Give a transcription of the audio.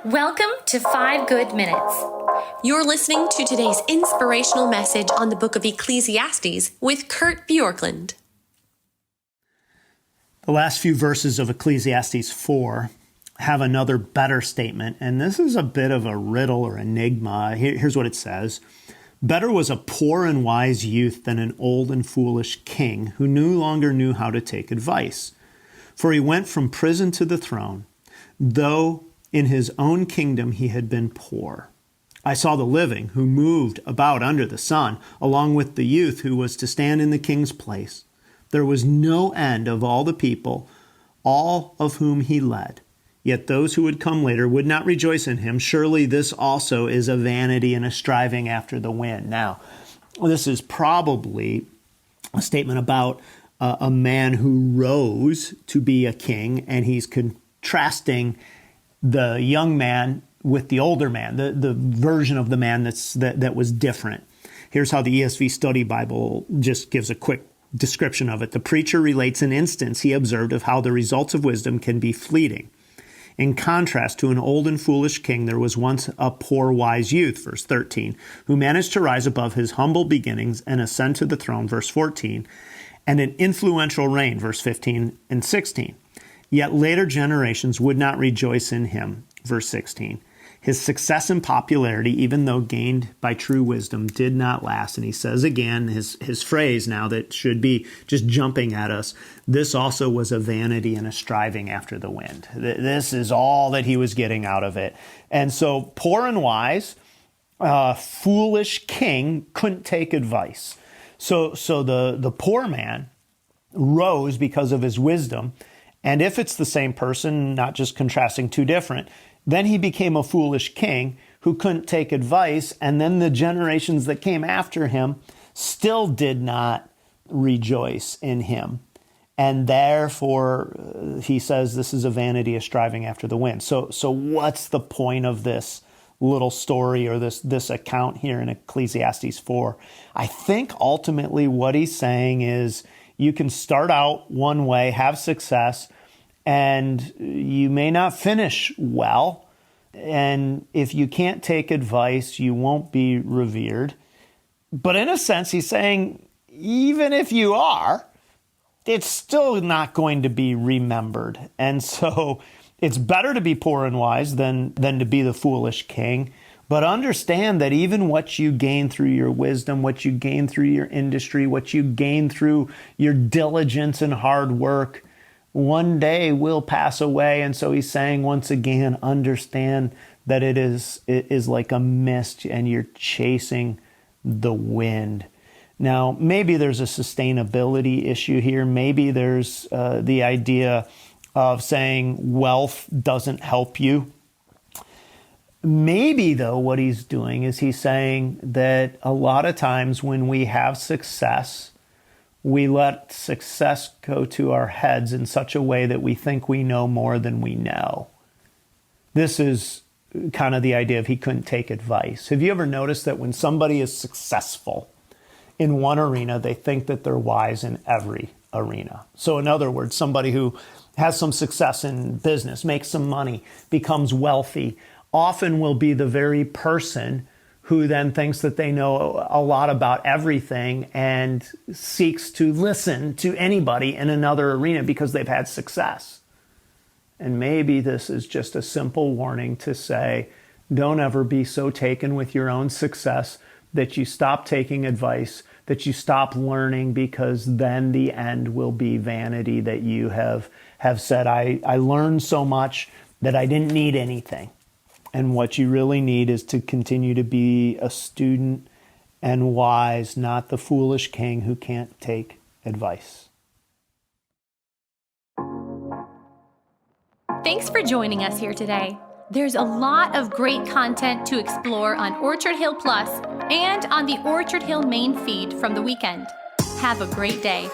Welcome to 5 Good Minutes. You're listening to today's inspirational message on the book of Ecclesiastes with Kurt Bjorklund. The last few verses of Ecclesiastes 4 have another better statement, and this is a bit of a riddle or enigma. Here's what it says. Better was a poor and wise youth than an old and foolish king who no longer knew how to take advice. For he went from prison to the throne, though in his own kingdom he had been poor. I saw the living who moved about under the sun, along with the youth who was to stand in the king's place. There was no end of all the people, all of whom he led. Yet those who would come later would not rejoice in him. Surely this also is a vanity and a striving after the wind. Now, this is probably a statement about a man who rose to be a king, and he's contrasting the young man with the older man, the version of the man that was different. Here's how the ESV Study Bible just gives a quick description of it. The preacher relates an instance he observed of how the results of wisdom can be fleeting. In contrast to an old and foolish king, there was once a poor wise youth, verse 13, who managed to rise above his humble beginnings and ascend to the throne, verse 14, and an influential reign, verse 15 and 16. Yet later generations would not rejoice in him, verse 16. His success and popularity, even though gained by true wisdom, did not last. And he says again, his phrase now that should be just jumping at us, this also was a vanity and a striving after the wind. This is all that he was getting out of it. And so poor and wise, foolish king couldn't take advice. So the poor man rose because of his wisdom. And if it's the same person, not just contrasting two different, then he became a foolish king who couldn't take advice, and then the generations that came after him still did not rejoice in him. And therefore, he says this is a vanity, a striving after the wind. So what's the point of this little story or this account here in Ecclesiastes 4? I think ultimately what he's saying is you can start out one way, have success, and you may not finish well. And if you can't take advice, you won't be revered. But in a sense, he's saying, even if you are, it's still not going to be remembered. And so it's better to be poor and wise than to be the foolish king. But understand that even what you gain through your wisdom, what you gain through your industry, what you gain through your diligence and hard work, one day will pass away. And so he's saying, once again, understand that it is like a mist and you're chasing the wind. Now, maybe there's a sustainability issue here. Maybe there's the idea of saying wealth doesn't help you. Maybe, though, what he's doing is he's saying that a lot of times when we have success, we let success go to our heads in such a way that we think we know more than we know. This is kind of the idea of he couldn't take advice. Have you ever noticed that when somebody is successful in one arena, they think that they're wise in every arena? So in other words, somebody who has some success in business, makes some money, becomes wealthy, often will be the very person who then thinks that they know a lot about everything and seeks to listen to anybody in another arena because they've had success. And maybe this is just a simple warning to say, don't ever be so taken with your own success that you stop taking advice, that you stop learning, because then the end will be vanity, that you have said, I learned so much that I didn't need anything. And what you really need is to continue to be a student and wise, not the foolish king who can't take advice. Thanks for joining us here today. There's a lot of great content to explore on Orchard Hill Plus and on the Orchard Hill main feed from the weekend. Have a great day.